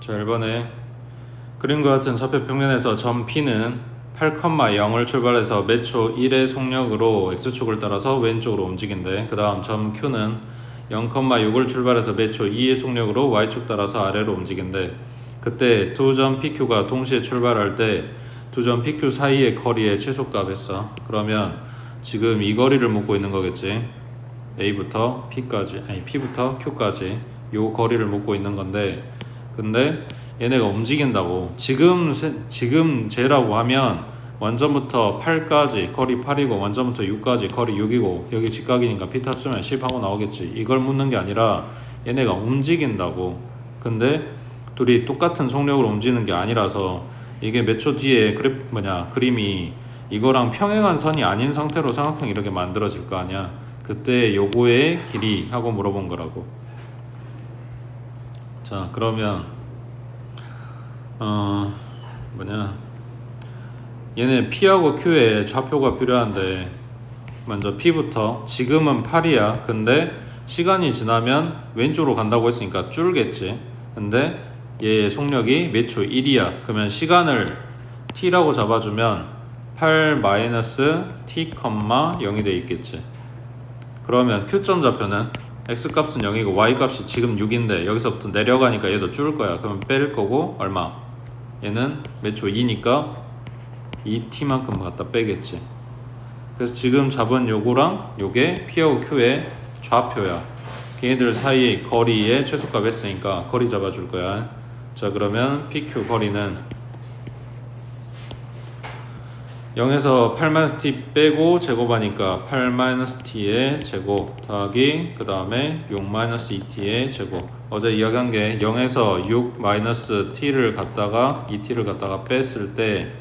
자, 1번에 그림과 같은 좌표 평면에서 점 P는 8,0을 출발해서 매초 1의 속력으로 X축을 따라서 왼쪽으로 움직인대. 그 다음 점 Q는 0,6을 출발해서 매초 2의 속력으로 Y축 따라서 아래로 움직인대. 그때 두 점 PQ가 동시에 출발할 때 두 점 PQ 사이의 거리의 최소값 했어. 그러면 지금 이 거리를 묻고 있는 거겠지. A부터 P까지, 아니 P부터 Q까지 요 거리를 묻고 있는 건데, 근데 얘네가 움직인다고. 지금 J라고 하면 원점부터 8까지 거리 8이고 원점부터 6까지 거리 6이고 여기 직각이니까 P 쓰면 10 하고 나오겠지. 이걸 묻는 게 아니라 얘네가 움직인다고. 근데 둘이 똑같은 속력으로 움직이는 게 아니라서 이게 몇 초 뒤에 그림이 이거랑 평행한 선이 아닌 상태로 삼각형 이렇게 만들어질 거 아니야. 그때 요거의 길이 하고 물어본 거라고. 자, 그러면 얘네 P하고 Q의 좌표가 필요한데, 먼저 P부터 지금은 8이야. 근데 시간이 지나면 왼쪽으로 간다고 했으니까 줄겠지. 근데 얘 속력이 몇 초? 1이야. 그러면 시간을 T라고 잡아주면 8-T,0이 돼 있겠지. 그러면 Q점 좌표는 X값은 0이고 Y값이 지금 6인데 여기서부터 내려가니까 얘도 줄 거야. 그러면 뺄 거고 얼마? 얘는 몇 초? 2니까 2T만큼 갖다 빼겠지. 그래서 지금 잡은 요거랑 요게 P하고 Q의 좌표야. 걔네들 사이 거리의 최소값 했으니까 거리 잡아줄 거야. 자, 그러면 PQ 거리는 0에서 8-t 빼고 제곱하니까 8-t의 제곱 더하기 그 다음에 6-2t의 제곱. 어제 이야기한 게 0에서 6-t를 갖다가 2t를 갖다가 뺐을 때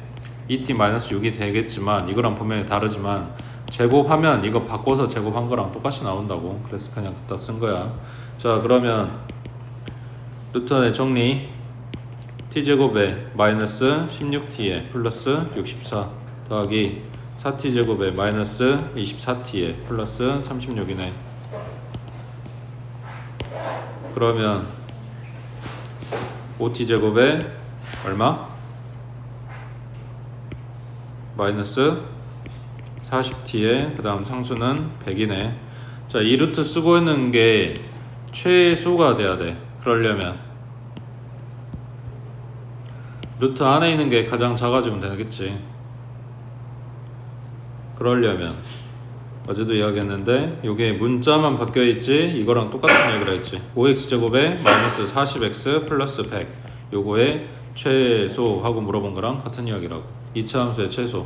2t-6이 되겠지만 이거랑 분명히 다르지만 제곱하면 이거 바꿔서 제곱한 거랑 똑같이 나온다고. 그래서 그냥 갖다 쓴 거야. 자, 그러면 루트 안의 정리. t제곱에 마이너스 16t에 플러스 64 더하기 4t제곱에 마이너스 24t에 플러스 36이네. 그러면 5t제곱에 얼마? 마이너스 40t에 그 다음 상수는 100이네. 자, 이 루트 쓰고 있는 게 최소가 돼야 돼. 그러려면 루트 안에 있는 게 가장 작아지면 되겠지. 그러려면 어제도 이야기했는데 요게 문자만 바뀌어있지 이거랑 똑같은 얘기를 했지. 5x제곱에 마이너스 40x 플러스 100 요거의 최소하고 물어본 거랑 같은 이야기라고. 2차 함수의 최소.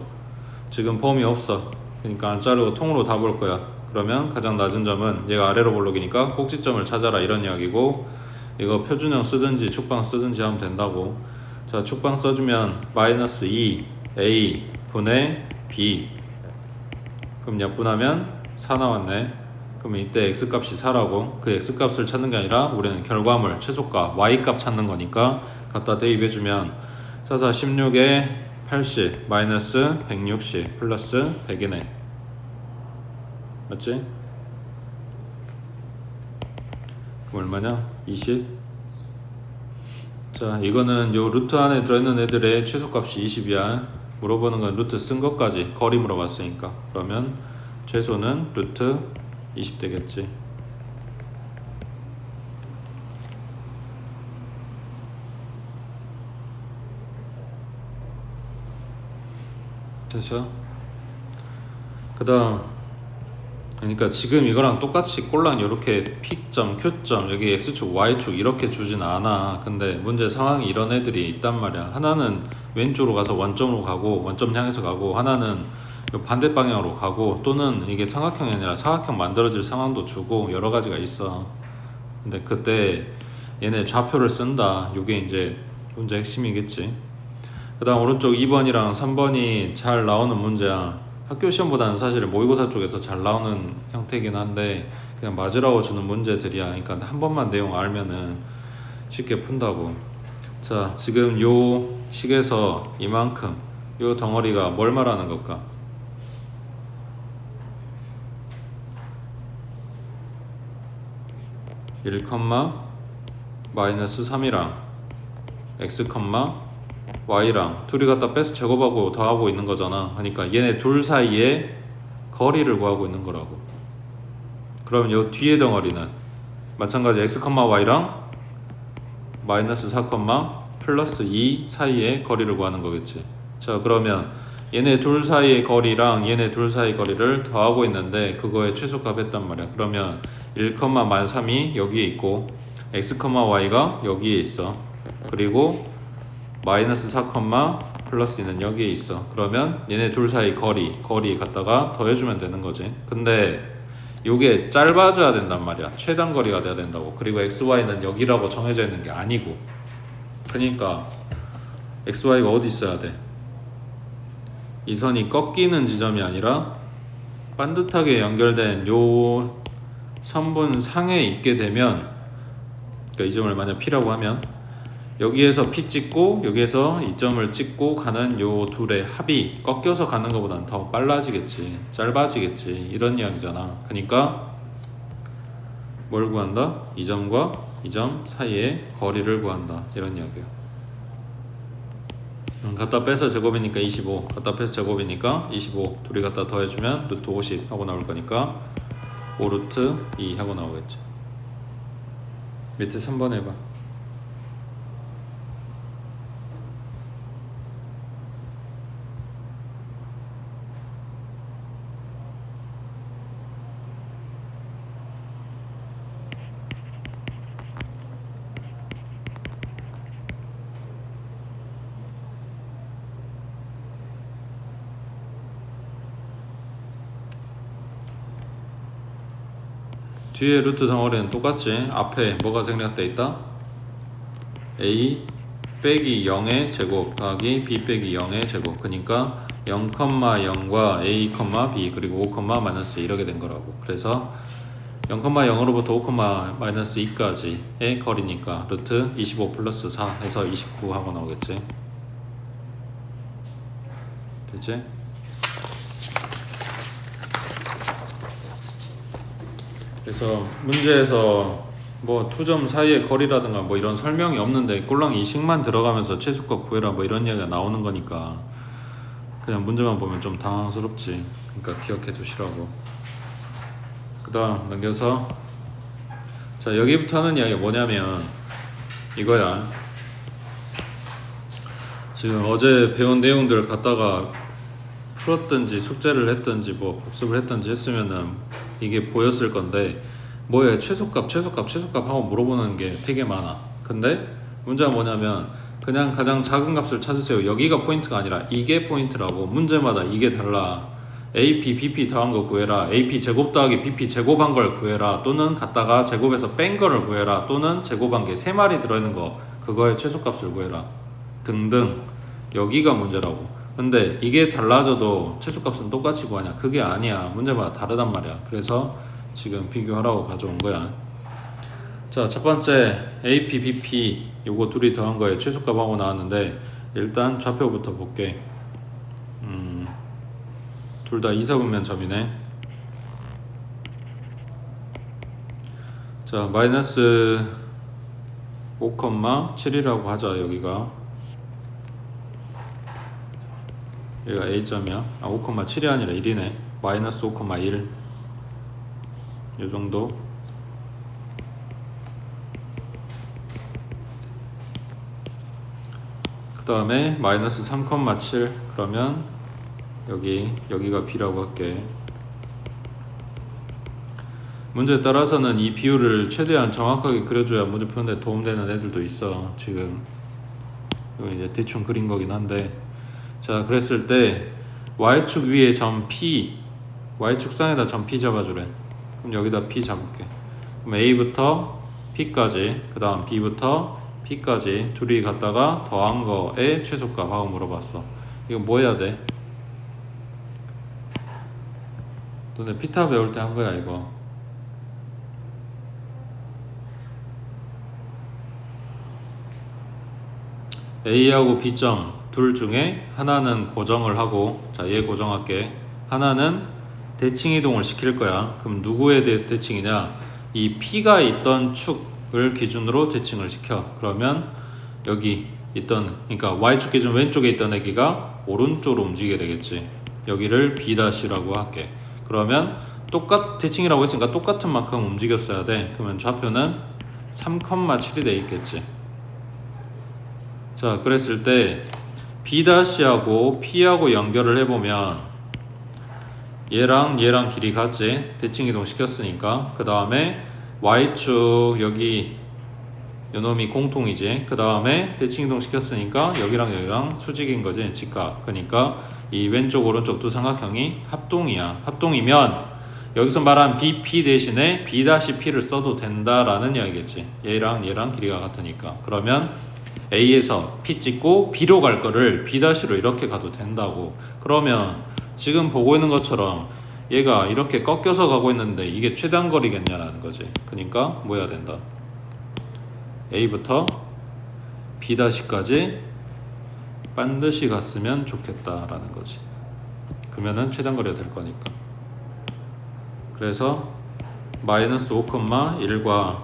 지금 폼이 없어. 그러니까 안 자르고 통으로 다 볼 거야. 그러면 가장 낮은 점은 얘가 아래로 볼록이니까 꼭지점을 찾아라 이런 이야기고, 이거 표준형 쓰든지 축방 쓰든지 하면 된다고. 자, 축방 써주면 마이너스 2a 분의 b. 그럼 약분하면 4 나왔네. 그럼 이때 x값이 4라고. 그 x값을 찾는 게 아니라 우리는 결과물 최소값 y값 찾는 거니까 갖다 대입해주면 4, 4, 16에 80 마이너스 160 플러스 100이네. 맞지? 그럼 얼마냐? 20. 자, 이거는 요 루트 안에 들어있는 애들의 최소값이 20이야. 물어보는 건 루트 쓴 것까지 거리 물어봤으니까. 그러면 최소는 루트 20 되겠지. 됐어? 그 다음, 그러니까 지금 이거랑 똑같이 꼴랑 이렇게 P점, Q점, 여기 X축, Y축 이렇게 주진 않아. 근데 문제 상황이 이런 애들이 있단 말이야. 하나는 왼쪽으로 가서 원점으로 가고 원점 향해서 가고, 하나는 반대 방향으로 가고, 또는 이게 삼각형이 아니라 사각형 만들어질 상황도 주고 여러 가지가 있어. 근데 그때 얘네 좌표를 쓴다. 요게 이제 문제 핵심이겠지. 그 다음 오른쪽 2번이랑 3번이 잘 나오는 문제야. 학교 시험보다는 사실 모의고사 쪽에 더 잘 나오는 형태이긴 한데 그냥 맞으라고 주는 문제들이야. 그러니까 한 번만 내용 알면은 쉽게 푼다고. 자, 지금 요 식에서 이만큼 요 덩어리가 뭘 말하는 걸까? 1, 마이너스 3이랑 x, y랑 둘이 갖다 빼서 제곱하고 더하고 있는 거잖아. 그러니까 얘네 둘 사이에 거리를 구하고 있는 거라고. 그럼 요 뒤에 덩어리는 마찬가지 x, y랑 마이너스 4, 플러스 2 사이의 거리를 구하는 거겠지. 자, 그러면 얘네 둘 사이의 거리랑 얘네 둘 사이의 거리를 더하고 있는데 그거의 최소값 했단 말이야. 그러면 1, -3이 여기에 있고 x, y가 여기에 있어. 그리고 마이너스 4, 플러스 2는 여기에 있어. 그러면 얘네 둘 사이 거리 갖다가 더해주면 되는 거지. 근데 요게 짧아져야 된단 말이야. 최단 거리가 돼야 된다고. 그리고 xy는 여기라고 정해져 있는 게 아니고, 그러니까 xy가 어디 있어야 돼? 이 선이 꺾이는 지점이 아니라 반듯하게 연결된 요 선분 상에 있게 되면, 그러니까 이 점을 만약 P라고 하면 여기에서 P 찍고 여기에서 이 점을 찍고 가는 요 둘의 합이 꺾여서 가는 것보다는 더 빨라지겠지, 짧아지겠지, 이런 이야기잖아. 그러니까 뭘 구한다? 이 점과 이 점 사이의 거리를 구한다, 이런 이야기야. 갖다 빼서 제곱이니까 25, 갖다 빼서 제곱이니까 25, 둘이 갖다 더해주면 루트 50 하고 나올 거니까 5 루트 2 하고 나오겠지. 밑에 3번 해봐. 뒤에 루트 덩어리는 똑같지. 앞에 뭐가 생략돼 있다? a 빼기 0의 제곱 더하기 b 빼기 0의 제곱. 그러니까 0,0과 a, b 그리고 5, 마이너스 이렇게 된 거라고. 그래서 0,0으로부터 5, 마이너스 2까지의 거리니까 루트 25 플러스 4 해서 29 하고 나오겠지. 됐지? 그래서 문제에서 뭐 투점 사이의 거리라든가 뭐 이런 설명이 없는데 꼴랑 이식만 들어가면서 최소값 구해라 뭐 이런 이야기가 나오는 거니까 그냥 문제만 보면 좀 당황스럽지. 그러니까 기억해 두시라고. 그 다음 넘겨서, 자, 여기부터 하는 이야기가 뭐냐면 이거야. 지금 어제 배운 내용들 갖다가 풀었든지 숙제를 했든지 뭐 복습을 했든지 했으면은 이게 보였을 건데, 뭐에 최소값 하고 물어보는 게 되게 많아. 근데 문제가 뭐냐면 그냥 가장 작은 값을 찾으세요, 여기가 포인트가 아니라 이게 포인트라고. 문제마다 이게 달라. AP, BP 더한 거 구해라, AP 제곱 더하기 BP 제곱한 걸 구해라, 또는 갖다가 제곱해서 뺀 거를 구해라, 또는 제곱한 게 3마리 들어있는 거 그거의 최소값을 구해라 등등. 여기가 문제라고. 근데 이게 달라져도 최소값은 똑같이 구하냐? 그게 아니야. 문제마다 다르단 말이야. 그래서 지금 비교하라고 가져온 거야. 자, 첫 번째 AP, BP 요거 둘이 더한 거에 최소값 하고 나왔는데, 일단 좌표부터 볼게. 둘 다 이사분면 점이네. 자, 마이너스 5,7이라고 하자. 여기가 A점이야. 5,7이 아니라 1이네. 마이너스 5,1 요 정도. 그 다음에 마이너스 3,7 그러면 여기가 B라고 할게. 문제에 따라서는 이 비율을 최대한 정확하게 그려줘야 문제 푸는데 도움되는 애들도 있어. 지금 이거 이제 대충 그린 거긴 한데, 자, 그랬을 때 Y축 위에 점 P, Y축 상에다 점 P 잡아주래. 그럼 여기다 P 잡을게. 그럼 A부터 P까지, 그 다음 B부터 P까지 둘이 갖다가 더한 거의 최소값 하고 물어봤어. 이거 뭐 해야 돼? 너네 피타 배울 때 한 거야 이거. A하고 B점 둘 중에 하나는 고정을 하고, 자, 얘 고정할게. 하나는 대칭 이동을 시킬 거야. 그럼 누구에 대해서 대칭이냐? 이 P가 있던 축을 기준으로 대칭을 시켜. 그러면 여기 그러니까 y축 기준 왼쪽에 있던 애기가 오른쪽으로 움직이게 되겠지. 여기를 b'라고 할게. 그러면 대칭이라고 했으니까 똑같은 만큼 움직였어야 돼. 그러면 좌표는 3,7이 돼 있겠지. 자, 그랬을 때 b'하고 p하고 연결을 해보면 얘랑 길이 같지. 대칭 이동 시켰으니까. 그 다음에 y축 여기 요놈이 공통이지. 그 다음에 대칭 이동 시켰으니까 여기랑 수직인 거지. 직각. 그러니까 이 왼쪽 오른쪽 두 삼각형이 합동이야. 합동이면 여기서 말한 BP 대신에 B-P를 써도 된다라는 이야기겠지. 얘랑 길이가 같으니까. 그러면 A에서 P 찍고 B로 갈 거를 B-로 이렇게 가도 된다고. 그러면 지금 보고 있는 것처럼 얘가 이렇게 꺾여서 가고 있는데 이게 최단 거리겠냐라는 거지. 그러니까 뭐 해야 된다? A부터 B-까지 반드시 갔으면 좋겠다라는 거지. 그러면은 최단 거리가 될 거니까. 그래서 마이너스 5,1과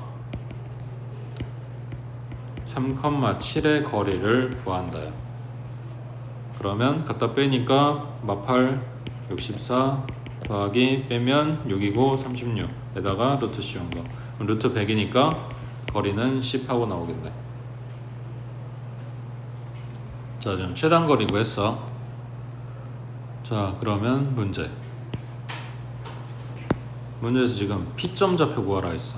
3,7의 거리를 구한다. 그러면 갖다 빼니까 마팔 64 더하기 빼면 6이고 36에다가 루트 씌운 거. 그럼 루트 100이니까 거리는 10하고 나오겠네. 자, 지금 최단 거리 구했어. 자, 그러면 문제에서 지금 P점 좌표 구하라 했어.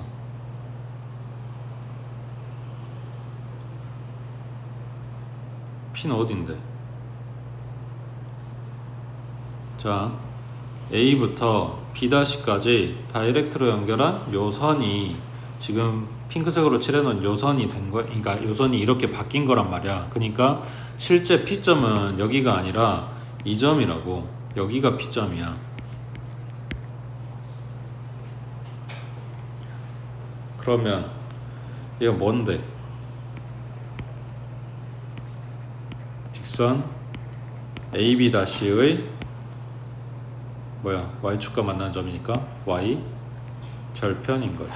P는 어딘데? 자, A부터 B-까지 다이렉트로 연결한 요 선이 지금 핑크색으로 칠해놓은 요 선이 된 거야. 그러니까 요 선이 이렇게 바뀐 거란 말이야. 그러니까 실제 P점은 여기가 아니라 이 점이라고. 여기가 P점이야. 그러면 얘가 뭔데? 직선 AB-의 y축과 만나는 점이니까 y 절편인 거지.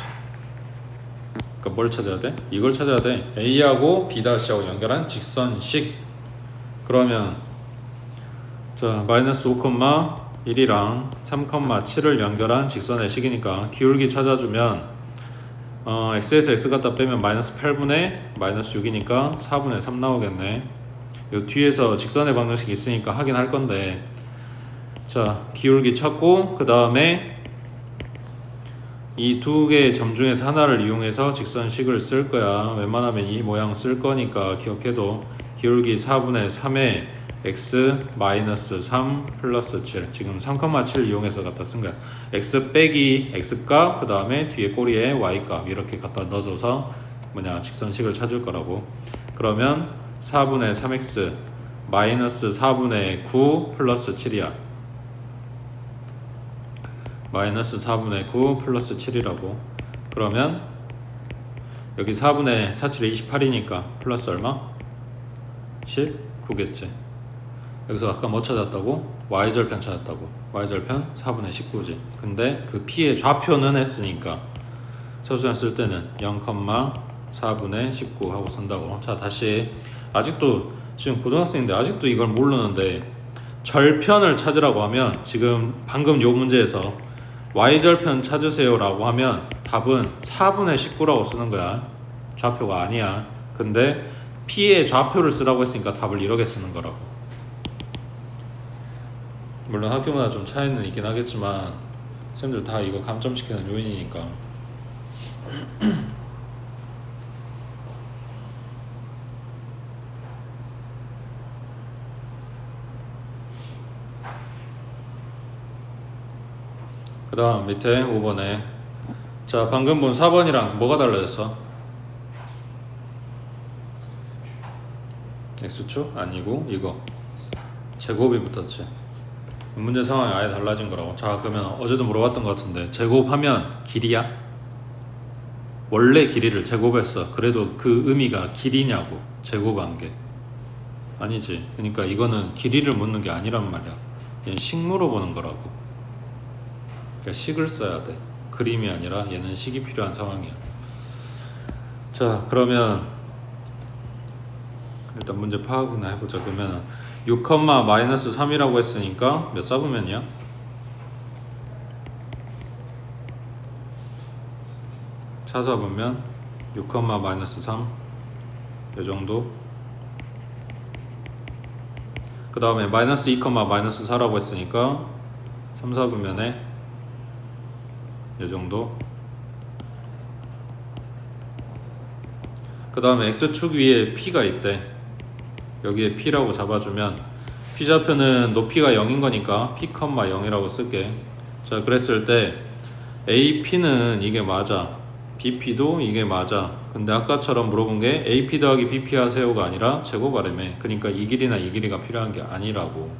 그러니까 뭘 찾아야 돼? 이걸 찾아야 돼. A하고 B-하고 연결한 직선식. 그러면 자, 마이너스 5,1이랑 3,7을 연결한 직선의 식이니까 기울기 찾아주면 x에서 x 갖다 빼면 마이너스 8분의 마이너스 6이니까 4분의 3 나오겠네. 요 뒤에서 직선의 방정식이 있으니까 하긴 할 건데, 자, 기울기 찾고 그 다음에 이 두 개의 점 중에서 하나를 이용해서 직선식을 쓸 거야. 웬만하면 이 모양 쓸 거니까 기억해도 기울기 4분의 3에 x 마이너스 3 플러스 7. 지금 3,7 이용해서 갖다 쓴 거야. x 빼기 x 값, 그 다음에 뒤에 꼬리에 y 값 이렇게 갖다 넣어줘서 직선식을 찾을 거라고. 그러면 4분의 3x 마이너스 4분의 9 플러스 7이야. 마이너스 4분의 9 플러스 7이라고. 그러면 여기 4분의 47이 28이니까 플러스 얼마? 19겠지. 여기서 아까 뭐 찾았다고? y절편 찾았다고. y절편 4분의 19지. 근데 그 p의 좌표는 했으니까 서술형 쓸 때는 0,4분의 19 하고 쓴다고. 자, 다시. 아직도 지금 고등학생인데 아직도 이걸 모르는데, 절편을 찾으라고 하면 지금 방금 요 문제에서 y절편 찾으세요 라고 하면 답은 4분의 19라고 쓰는 거야. 좌표가 아니야. 근데 p의 좌표를 쓰라고 했으니까 답을 이렇게 쓰는 거라고. 물론 학교마다 좀 차이는 있긴 하겠지만 선생님들 다 이거 감점시키는 요인이니까. 그 다음 밑에 5번에 자, 방금 본 4번이랑 뭐가 달라졌어? x축? 아니고 이거 제곱이 붙었지. 문제 상황이 아예 달라진 거라고. 자, 그러면 어제도 물어봤던 것 같은데 제곱하면 길이야? 원래 길이를 제곱했어. 그래도 그 의미가 길이냐고. 제곱한 게 아니지. 그러니까 이거는 길이를 묻는 게 아니란 말이야. 얘는 식물로 보는 거라고. 그러니까 식을 써야 돼. 그림이 아니라 얘는 식이 필요한 상황이야. 자, 그러면 일단 문제 파악이나 해보자. 그러면 6,-3이라고 했으니까 몇 삽으면이야? 차잡으면 6,-3 요정도. 그 다음에 -2,-4라고 했으니까 3,4분면에 요정도. 그 다음에 x축 위에 p가 있대. 여기에 p라고 잡아주면 p좌표는 높이가 0인 거니까 p, 0이라고 쓸게. 자, 그랬을 때 ap는 이게 맞아, bp도 이게 맞아. 근데 아까처럼 물어본 게 AP 더하기 BP 하세요가 아니라 제곱하래매. 그러니까 이 길이나 이 길이가 필요한 게 아니라고.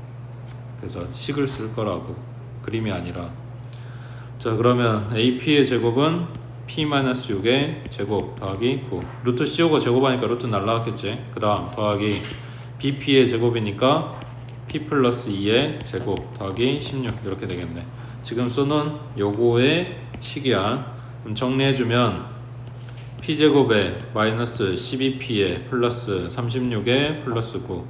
그래서 식을 쓸 거라고, 그림이 아니라. 자, 그러면 AP의 제곱은 P-6의 제곱 더하기 9. 루트 CO가 제곱하니까 루트 날라왔겠지. 그 다음 더하기 BP의 제곱이니까 P 플러스 2의 제곱 더하기 16 이렇게 되겠네. 지금 써놓은 요거의 식이야. 그럼 정리해주면 P제곱에 마이너스 12P에 플러스 36에 플러스 9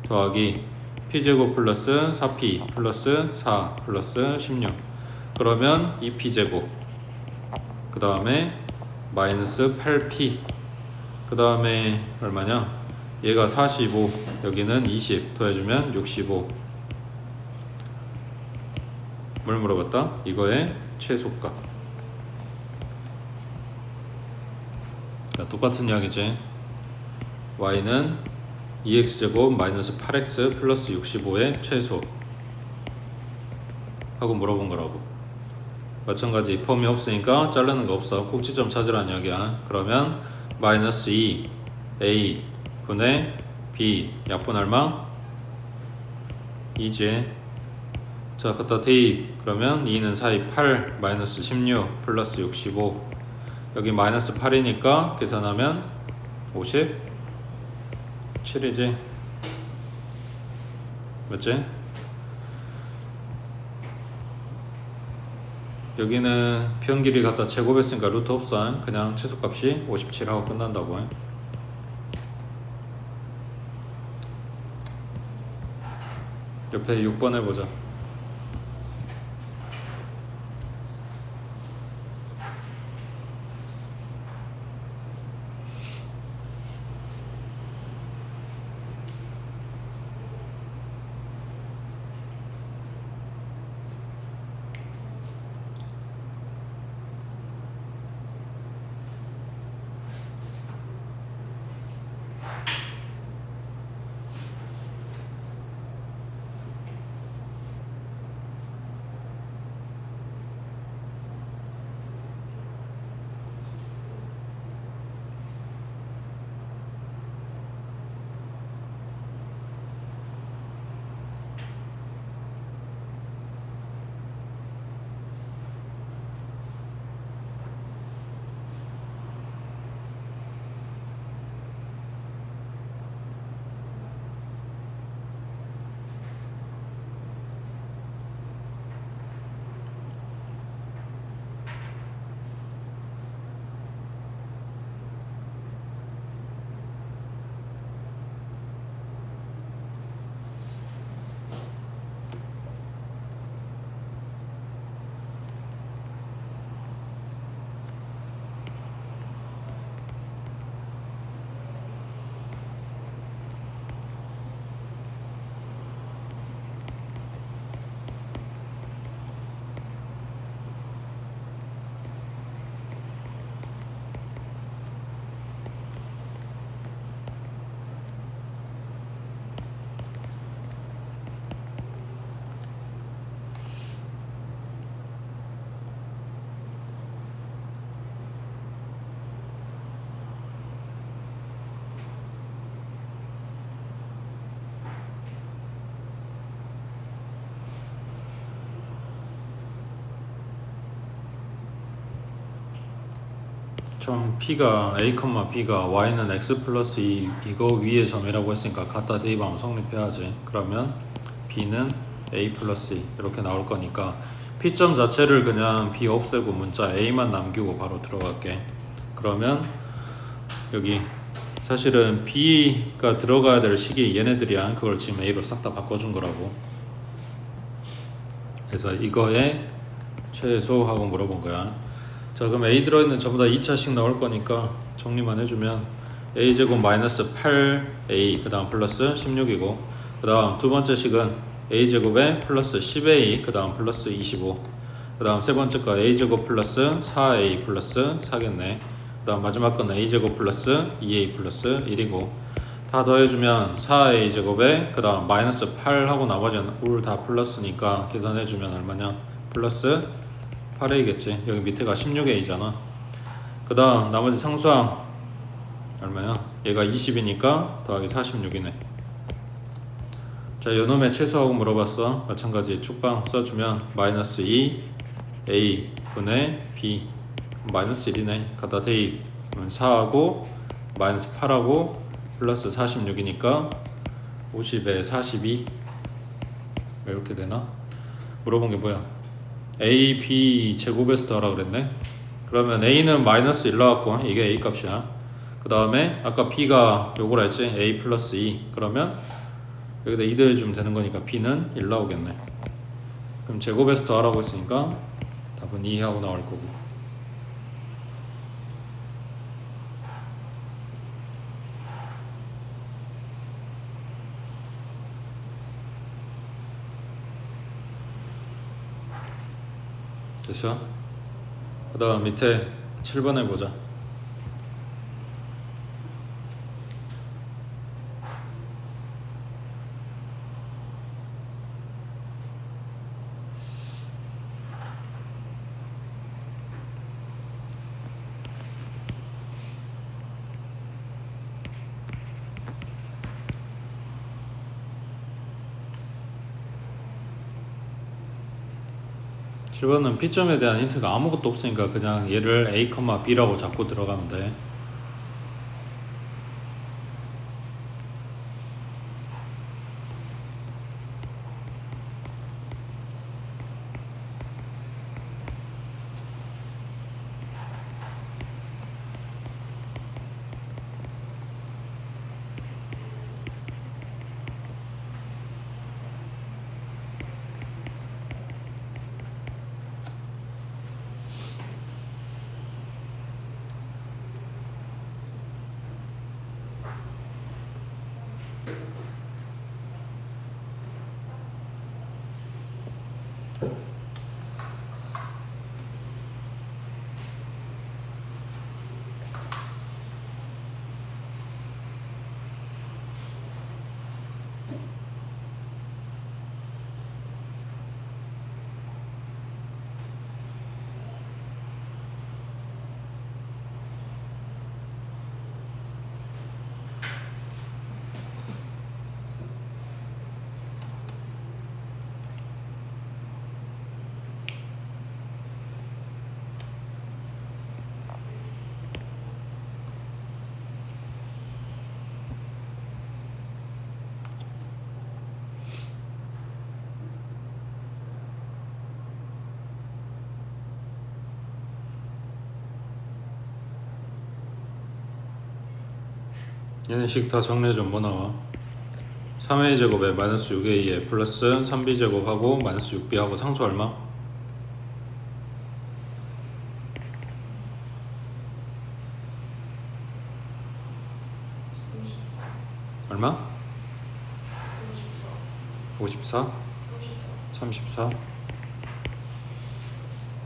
더하기 P제곱 플러스 4P 플러스 4 플러스 16. 그러면 2P제곱, 그 다음에 마이너스 8P, 그 다음에 얼마냐? 얘가 45, 여기는 20 더해주면 65. 뭘 물어봤다? 이거의 최소값. 자, 똑같은 이야기지. y는 2x제곱 마이너스 8x 플러스 65의 최소 하고 물어본 거라고. 마찬가지 폼이 없으니까 자르는 거 없어. 꼭지점 찾으라는 이야기야. 그러면 마이너스 2 a 분의 b 약분 얼마? 2지. 자, 갖다 대입. 그러면 2는 4이 8 마이너스 16 플러스 65. 여기 마이너스 8이니까 계산하면 57이지. 맞지? 여기는 편 길이 갖다 제곱했으니까 루트 없어. 그냥 최소값이 57하고 끝난다고. 옆에 6번 해보자. 좀 P가 A, B가 Y는 X 플러스 2 이거 위에 점이라고 했으니까 갖다 대입하면 성립해야지. 그러면 B는 A 플러스 2 이렇게 나올 거니까 P점 자체를 그냥 B 없애고 문자 A만 남기고 바로 들어갈게. 그러면 여기 사실은 B가 들어가야 될 식이 얘네들이야. 그걸 지금 A로 싹 다 바꿔준 거라고. 그래서 이거에 최소하고 물어본 거야. 자, 그럼 A 들어있는 전부 다 2차씩 나올 거니까 정리만 해주면 A제곱 마이너스 8A 그 다음 플러스 16이고, 그 다음 두 번째 식은 A제곱에 플러스 10A 그 다음 플러스 25, 그 다음 세 번째 거 A제곱 플러스 4A 플러스 4겠네. 그 다음 마지막 건 A제곱 플러스 2A 플러스 1이고, 다 더해주면 4A제곱에 그 다음 마이너스 8하고 나머지는 올 다 플러스니까 계산해주면 얼마냐? 플러스 8A겠지. 여기 밑에가 16A잖아. 그 다음 나머지 상수항 얼마야? 얘가 20이니까 더하기 46이네. 자, 요놈의 최소하고 물어봤어. 마찬가지 축방 써주면 마이너스 2 A 분의 B 마이너스 1이네. 갖다 대입은 4하고 마이너스 8하고 플러스 46이니까 50에 42 이렇게 되나? 물어본 게 뭐야? A, B 제곱에서 더하라 그랬네. 그러면 A는 마이너스 1 나왔고 이게 A 값이야. 그 다음에 아까 B가 요거라 했지? A 플러스 2. 그러면 여기다 2 더해주면 되는 거니까 B는 1 나오겠네. 그럼 제곱에서 더하라고 했으니까 답은 2 하고 나올 거고. 됐어? 그 다음 밑에 7번 해보자. 실버는 P점에 대한 힌트가 아무것도 없으니까 그냥 얘를 A, B라고 잡고 들어가면 돼. 얘네식 다 정리해주면 뭐 나와? 3A 제곱에 마이너스 6A에 플러스 3B 제곱하고 마이너스 6B하고 상수 얼마? 얼마? 54? 34?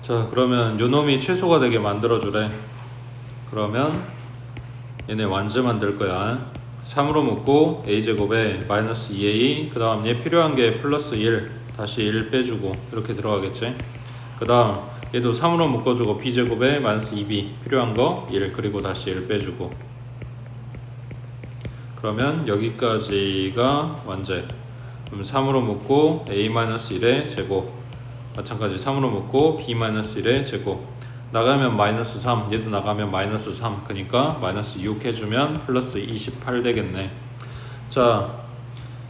자, 그러면 요놈이 최소가 되게 만들어주래. 그러면 얘네 완제 만들 거야. 3으로 묶고 a제곱에 마이너스 2a, 그 다음 얘 필요한 게 플러스 1 다시 1 빼주고 이렇게 들어가겠지. 그 다음 얘도 3으로 묶어주고 b제곱에 마이너스 2b 필요한 거 1 그리고 다시 1 빼주고, 그러면 여기까지가 완제. 그럼 3으로 묶고 a-1의 제곱, 마찬가지 3으로 묶고 b-1의 제곱, 나가면 마이너스 3, 얘도 나가면 마이너스 3, 그러니까 마이너스 6 해주면 플러스 28 되겠네. 자,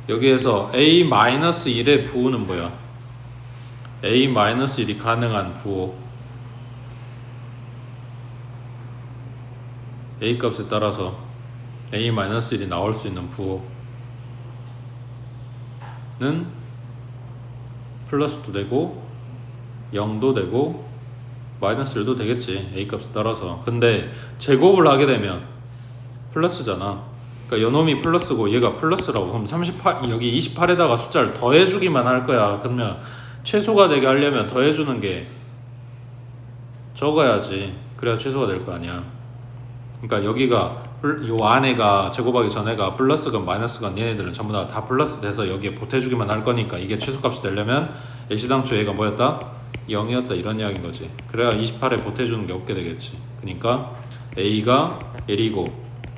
여기에서 a-1의 부호는 뭐야? a-1이 가능한 부호, a 값에 따라서 A-1이 나올 수 있는 부호는 플러스도 되고 0도 되고 마이너스 1도 되겠지. A값에 따라서. 근데 제곱을 하게 되면 플러스잖아. 그러니까 요놈이 플러스고 얘가 플러스라고. 그럼 38 여기 28에다가 숫자를 더해주기만 할 거야. 그러면 최소가 되게 하려면 더해주는 게 적어야지. 그래야 최소가 될 거 아니야. 그러니까 여기가 요 안에가 제곱하기 전에가 플러스건 마이너스건 얘네들은 전부 다 플러스 돼서 여기에 보태주기만 할 거니까 이게 최소값이 되려면 애시당초 얘가 뭐였다? 0이었다 이런 이야기인 거지. 그래야 28에 보태주는 게 없게 되겠지. 그러니까 A가 1이고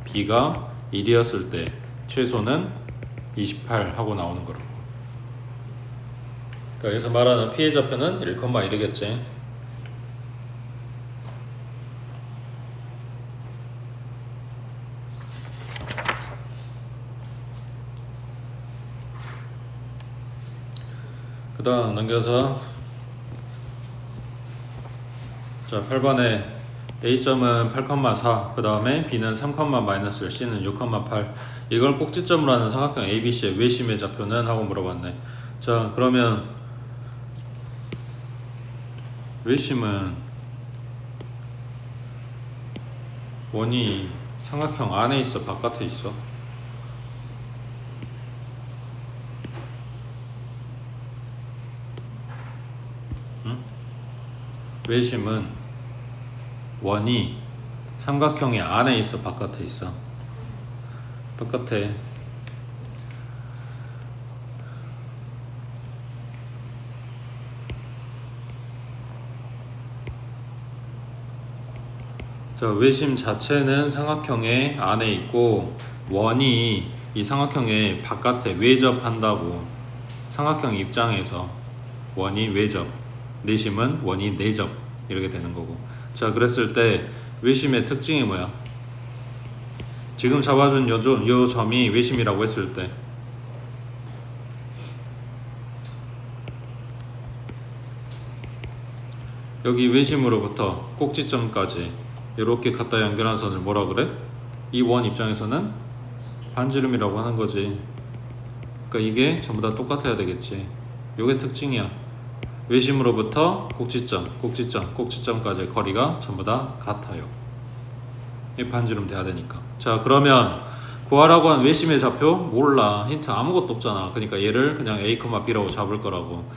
B가 1이었을 때 최소는 28 하고 나오는 거라고. 그러니까 여기서 말하는 피해자표는 1,1이겠지. 그 다음 넘겨서 자 8번에 A점은 8,4 그 다음에 B는 3,-1 C는 6,8 이걸 꼭지점으로 하는 삼각형 ABC의 외심의 좌표는? 하고 물어봤네. 자 그러면 외심은 원이 삼각형 안에 있어 바깥에 있어? 외심은 원이 삼각형의 안에 있어 바깥에 있어? 바깥에. 자 외심 자체는 삼각형의 안에 있고 원이 이 삼각형의 바깥에 외접한다고. 삼각형 입장에서 원이 외접, 내심은 원이 내접 이렇게 되는 거고. 자 그랬을 때 외심의 특징이 뭐야? 지금 잡아준 요 점이 외심이라고 했을 때 여기 외심으로부터 꼭지점까지 이렇게 갖다 연결한 선을 뭐라 그래? 이 원 입장에서는 반지름이라고 하는 거지. 그러니까 이게 전부 다 똑같아야 되겠지. 요게 특징이야. 외심으로부터 꼭지점까지의 거리가 전부 다 같아요. 이 반지름 돼야 되니까. 자 그러면 구하라고 한 외심의 좌표 몰라. 힌트 아무것도 없잖아. 그러니까 얘를 그냥 A, B라고 잡을 거라고.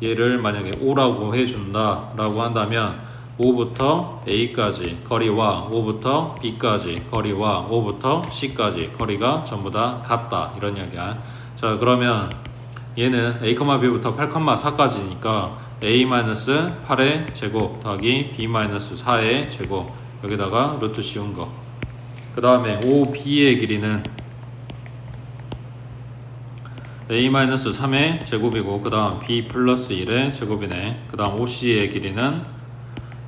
얘를 만약에 O라고 해준다 라고 한다면 O부터 A까지 거리와 O부터 B까지 거리와 O부터 C까지 거리가 전부 다 같다 이런 이야기야. 자 그러면 얘는 A, B부터 8,4까지니까 A-8의 제곱 더하기 B-4의 제곱 여기다가 루트 씌운 거. 그 다음에 OB의 길이는 A-3의 제곱이고 그 다음 B 플러스 1의 제곱이네. 그 다음 OC의 길이는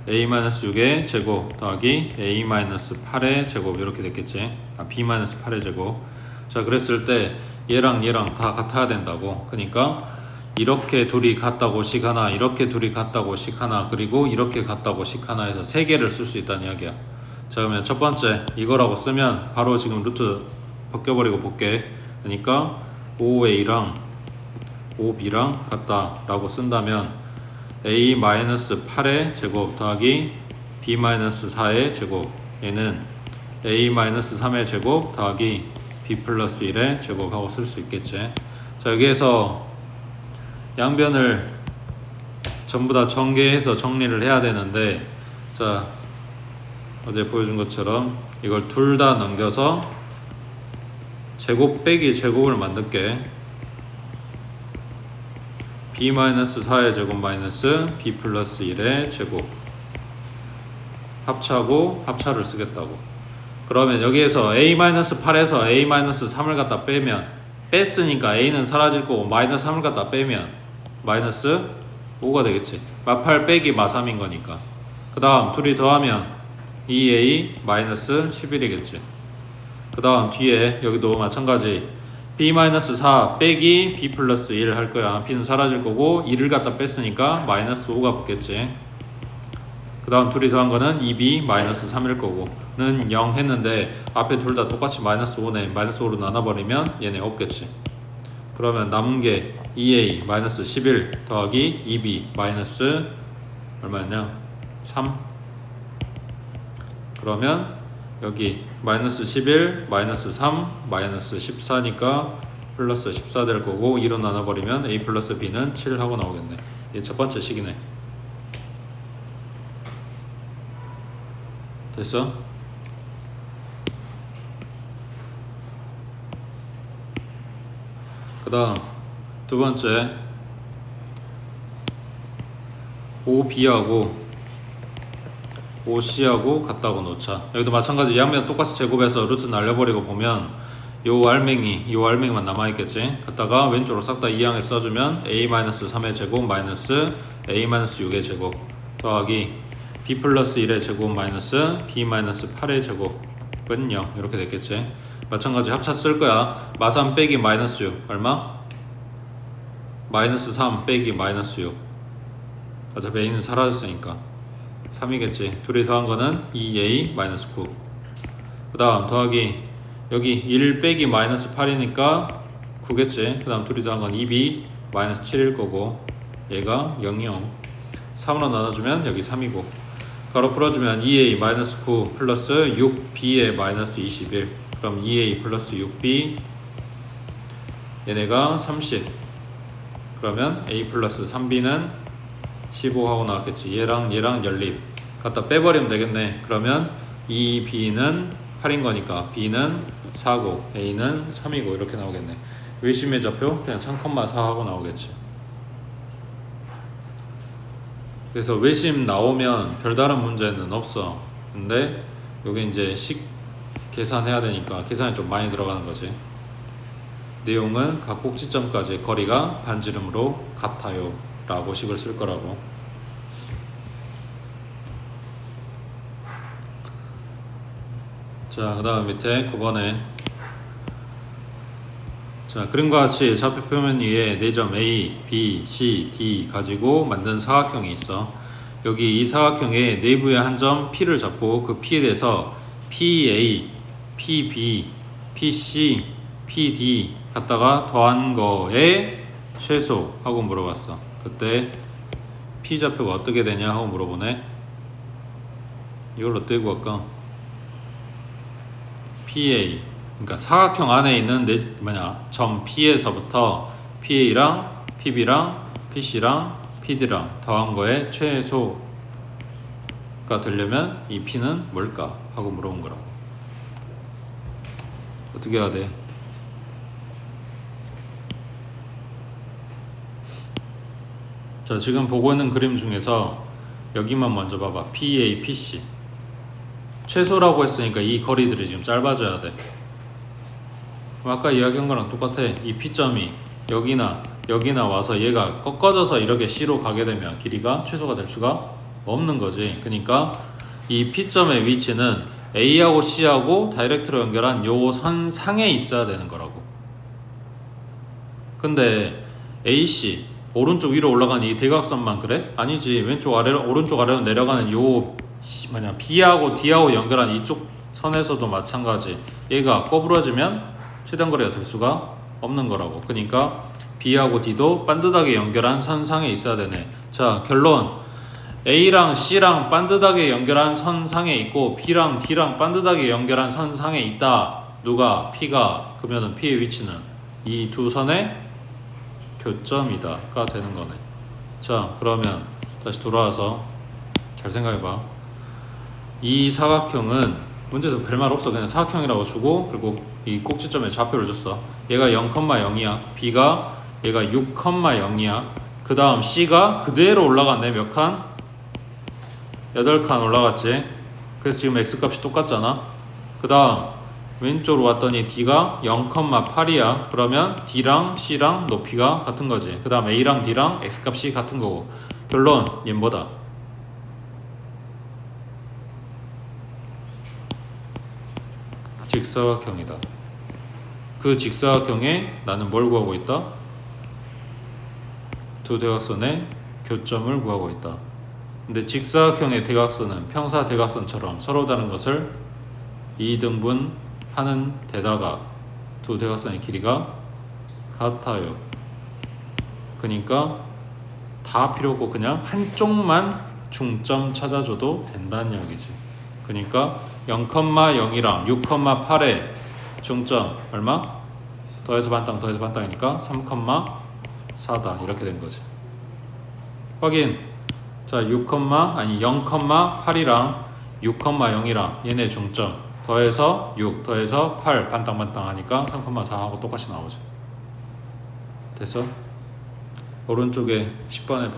A-6의 제곱 더하기 A-8의 제곱 이렇게 됐겠지. B-8의 제곱. 자 그랬을 때 얘랑 얘랑 다 같아야 된다고. 그러니까 이렇게 둘이 같다고 식 하나, 이렇게 둘이 같다고 식 하나, 그리고 이렇게 같다고 식 하나 해서 세 개를 쓸 수 있다는 이야기야. 자 그러면 첫 번째 이거라고 쓰면 바로 지금 루트 벗겨버리고 볼게. 그러니까 OA랑 OB랑 같다 라고 쓴다면 A-8의 제곱 더하기 B-4의 제곱 얘는 A-3의 제곱 더하기 B 플러스 1의 제곱하고 쓸 수 있겠지. 자 여기에서 양변을 전부 다 전개해서 정리를 해야 되는데 자 어제 보여준 것처럼 이걸 둘 다 넘겨서 제곱 빼기 제곱을 만들게. B-4의 제곱 마이너스 B 플러스 1의 제곱 합차고 합차를 쓰겠다고. 그러면 여기에서 A-8에서 A-3을 갖다 빼면 뺐으니까 A는 사라질 거고 마이너스 3을 갖다 빼면 마이너스 5가 되겠지. 마8 빼기 마3인 거니까. 그 다음 둘이 더하면 2A 마이너스 11이겠지. 그 다음 뒤에 여기도 마찬가지 B-4 빼기 B 플러스 1 할 거야. B는 사라질 거고 2를 갖다 뺐으니까 마이너스 5가 붙겠지. 그 다음 둘이 더한 거는 2B 마이너스 3일 거고 는 0 했는데 앞에 둘 다 똑같이 마이너스 5네. 마이너스 5로 나눠버리면 얘네 없겠지. 그러면 남은 게 2a 마이너스 11 더하기 2b 마이너스 얼마였냐? 3. 그러면 여기 마이너스 11 마이너스 3 마이너스 14니까 플러스 14 될 거고 2로 나눠버리면 a 플러스 b는 7 하고 나오겠네. 이게 첫 번째 식이네. 됐어? 그 다음 두 번째 5b하고 5c하고 같다고 놓자. 여기도 마찬가지 양면 똑같이 제곱해서 루트 날려버리고 보면 요 알맹이만 남아있겠지. 갖다가 왼쪽으로 싹 다 이항에 써주면 a-3의 제곱 마이너스 a-6의 제곱 더하기 b 플러스 1의 제곱 마이너스 b-8의 제곱은 0 이렇게 됐겠지. 마찬가지 합차 쓸 거야. 마삼 빼기 마이너스 6 얼마? 마이너스 3 빼기 마이너스 6. 어차피 a는 사라졌으니까 3이겠지. 둘이 더한 거는 2a 마이너스 9. 그 다음 더하기 여기 1 빼기 마이너스 8이니까 9겠지. 그 다음 둘이 더한 건 2b 마이너스 7일 거고 얘가 0, 0. 3으로 나눠주면 여기 3이고 가로 풀어주면 2a 마이너스 9 플러스 6b의 마이너스 21. 그럼 2a 플러스 6b 얘네가 30. 그러면 a 플러스 3b는 15 하고 나왔겠지. 얘랑 연립 갖다 빼버리면 되겠네. 그러면 2b는 8인 거니까 b는 4고 a는 3이고 이렇게 나오겠네. 외심의 좌표 그냥 3,4 하고 나오겠지. 그래서 외심 나오면 별다른 문제는 없어. 근데 여기 이제 식 계산해야 되니까 계산이 좀 많이 들어가는 거지. 내용은 각 꼭지점까지 거리가 반지름으로 같아요 라고 식을 쓸 거라고. 자, 그 다음 밑에 9번에 자, 그림과 같이 좌표 표면 위에 4점 A, B, C, D 가지고 만든 사각형이 있어. 여기 이 사각형의 내부의 한 점 P를 잡고 그 P에 대해서 PA, PB, PC, PD 갖다가 더한 거의 최소 하고 물어봤어. 그때 P 좌표가 어떻게 되냐 하고 물어보네. 이걸로 떼고 할까? PA 그러니까 사각형 안에 있는 점 P에서부터 PA랑 PB랑 PC랑 PD랑 더한 거의 최소가 되려면 이 P는 뭘까 하고 물어본 거라고. 어떻게 해야 돼? 자, 지금 보고 있는 그림 중에서 여기만 먼저 봐봐. PA, PC 최소라고 했으니까 이 거리들이 지금 짧아져야 돼. 그럼 아까 이야기한 거랑 똑같아. 이 P점이 여기나 와서 얘가 꺾어져서 이렇게 C로 가게 되면 길이가 최소가 될 수가 없는 거지. 그러니까 이 P점의 위치는 A하고 C하고 다이렉트로 연결한 요 선 상에 있어야 되는 거라고. 근데 AC 오른쪽 위로 올라가는 이 대각선만 그래? 아니지. 왼쪽 아래로 오른쪽 아래로 내려가는 요 B하고 D하고 연결한 이쪽 선에서도 마찬가지. 얘가 꼬부러지면 최단 거리가 될 수가 없는 거라고. 그러니까 B하고 D도 반듯하게 연결한 선상에 있어야 되네. 자, 결론 A랑 C랑 반듯하게 연결한 선상에 있고 B랑 D랑 반듯하게 연결한 선상에 있다. 누가? P가. 그러면은 P의 위치는 이 두 선의 교점이다가 되는 거네. 자, 그러면 다시 돌아와서 잘 생각해봐. 이 사각형은 문제에서 별말 없어. 그냥 사각형이라고 주고 그리고 이 꼭지점에 좌표를 줬어. 얘가 0,0이야. B가 얘가 6,0이야. 그 다음 C가 그대로 올라갔네. 몇 칸? 8칸 올라갔지. 그래서 지금 X값이 똑같잖아. 그 다음 왼쪽으로 왔더니 D가 0,8이야. 그러면 D랑 C랑 높이가 같은 거지. 그 다음 A랑 D랑 X값이 같은 거고. 결론 얘는 뭐다? 직사각형이다. 그 직사각형에 나는 뭘 구하고 있다? 두 대각선의 교점을 구하고 있다. 근데 직사각형의 대각선은 평사 대각선처럼 서로 다른 것을 2등분 하는 데다가 두 대각선의 길이가 같아요. 그러니까 다 필요 없고 그냥 한쪽만 중점 찾아줘도 된다는 이야기지. 그러니까 0,0이랑 6,8의 중점 얼마? 더해서 반땅 더해서 반땅이니까 3,4다 이렇게 된 거지. 확인. 자, 0,8이랑 6,0이랑 얘네 중점 더해서 6 더해서 8 반땅 반땅 하니까 3,4하고 똑같이 나오죠. 됐어? 오른쪽에 10번 해봐.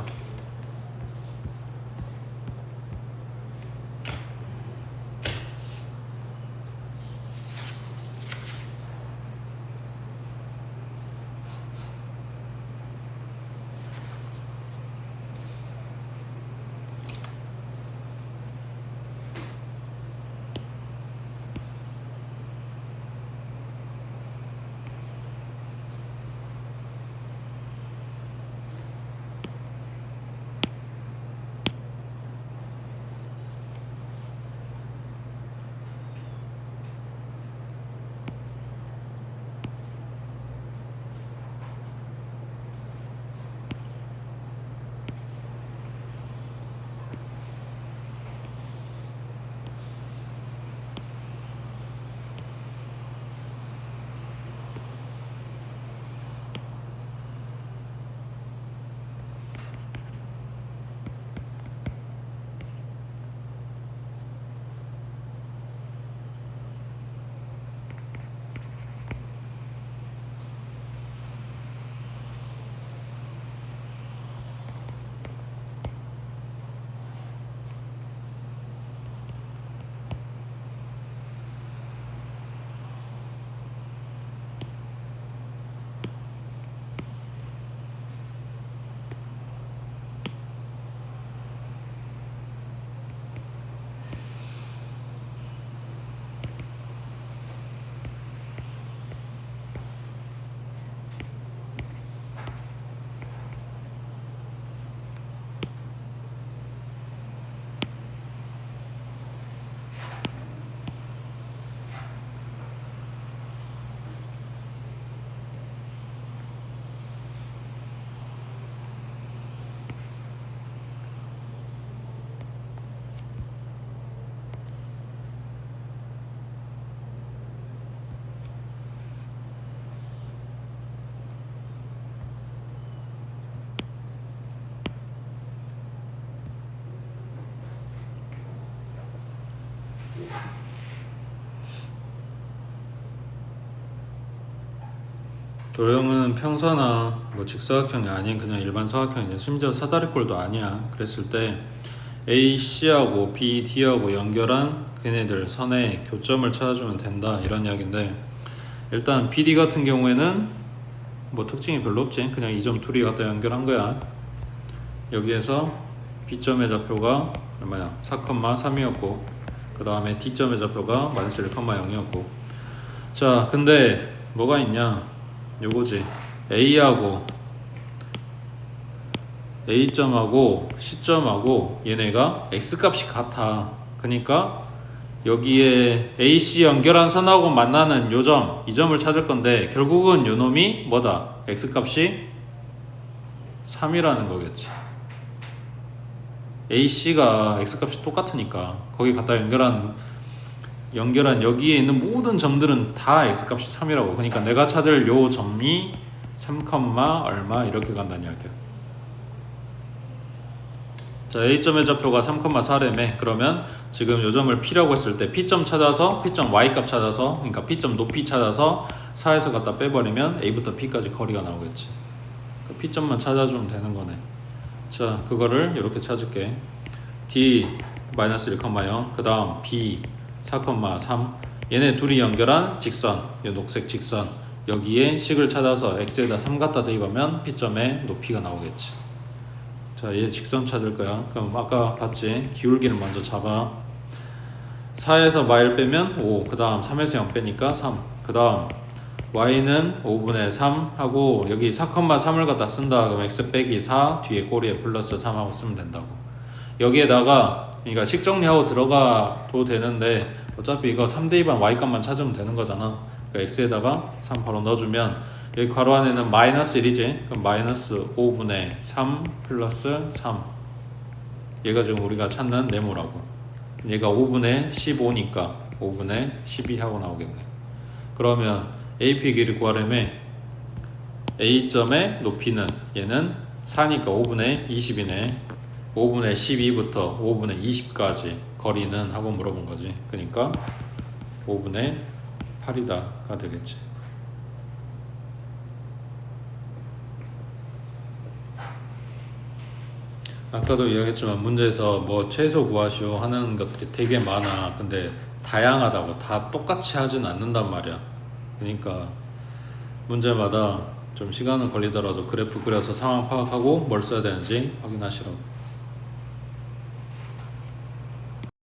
도형은 평사나 뭐 직사각형이 아닌 그냥 일반 사각형이냐, 심지어 사다리꼴도 아니야. 그랬을 때 AC하고 BD하고 연결한 걔네들 선의 교점을 찾아주면 된다 이런 이야기인데, 일단 BD 같은 경우에는 뭐 특징이 별로 없지. 그냥 이 점 둘이 갖다 연결한 거야. 여기에서 B점의 좌표가 얼마야? 4,3이었고 그 다음에 D점의 좌표가 -1,0이었고 자, 근데 뭐가 있냐, 요거지. A하고 A점하고 C점하고 얘네가 X값이 같아. 그러니까 여기에 AC 연결한 선하고 만나는 요점, 이 점을 찾을 건데 결국은 요놈이 뭐다? X값이 3이라는 거겠지. AC가 X값이 똑같으니까 거기 갖다 연결한 여기에 있는 모든 점들은 다 X값이 3이라고. 그러니까 내가 찾을 요 점이 3, 얼마 이렇게 간다는 이야기야. 자, A점의 좌표가 3,4래매. 그러면 지금 요 점을 P라고 했을 때 P점 찾아서 P점 Y값 찾아서, 그러니까 P점 높이 찾아서 4에서 갖다 빼버리면 A부터 P까지 거리가 나오겠지. 그 P점만 찾아주면 되는 거네. 자, 그거를 이렇게 찾을게. D -1,0, 그 다음 B 4,3, 얘네 둘이 연결한 직선, 이 녹색 직선, 여기에 식을 찾아서 x에다 3 갖다 대입하면 P점의 높이가 나오겠지. 자, 얘 직선 찾을 거야. 그럼 아까 봤지? 기울기를 먼저 잡아. 4에서 마일 빼면 5, 그 다음 3에서 0 빼니까 3, 그 다음 y는 5분의 3 하고 여기 4,3을 갖다 쓴다. 그럼 x 빼기 4 뒤에 꼬리에 플러스 3하고 쓰면 된다고. 여기에다가 그러니까 식 정리하고 들어가도 되는데 어차피 이거 3대 2반 y값만 찾으면 되는 거잖아. 그러니까 x에다가 3 바로 넣어주면 여기 괄호 안에는 마이너스 1이지. 그럼 마이너스 5분의 3 플러스 3. 얘가 지금 우리가 찾는 네모라고. 얘가 5분의 15니까 5분의 12 하고 나오겠네. 그러면 AP 길이 구하려면 A점의 높이는 얘는 4니까 5분의 20이네. 5분의 12부터 5분의 20까지 거리는 하고 물어본 거지. 그러니까 5분의 8이다가 되겠지. 아까도 이야기했지만 문제에서 뭐 최소 구하시오 하는 것들이 되게 많아. 근데 다양하다고 다 똑같이 하진 않는단 말이야. 그러니까 문제마다 좀 시간은 걸리더라도 그래프 그려서 상황 파악하고 뭘 써야 되는지 확인하시라고.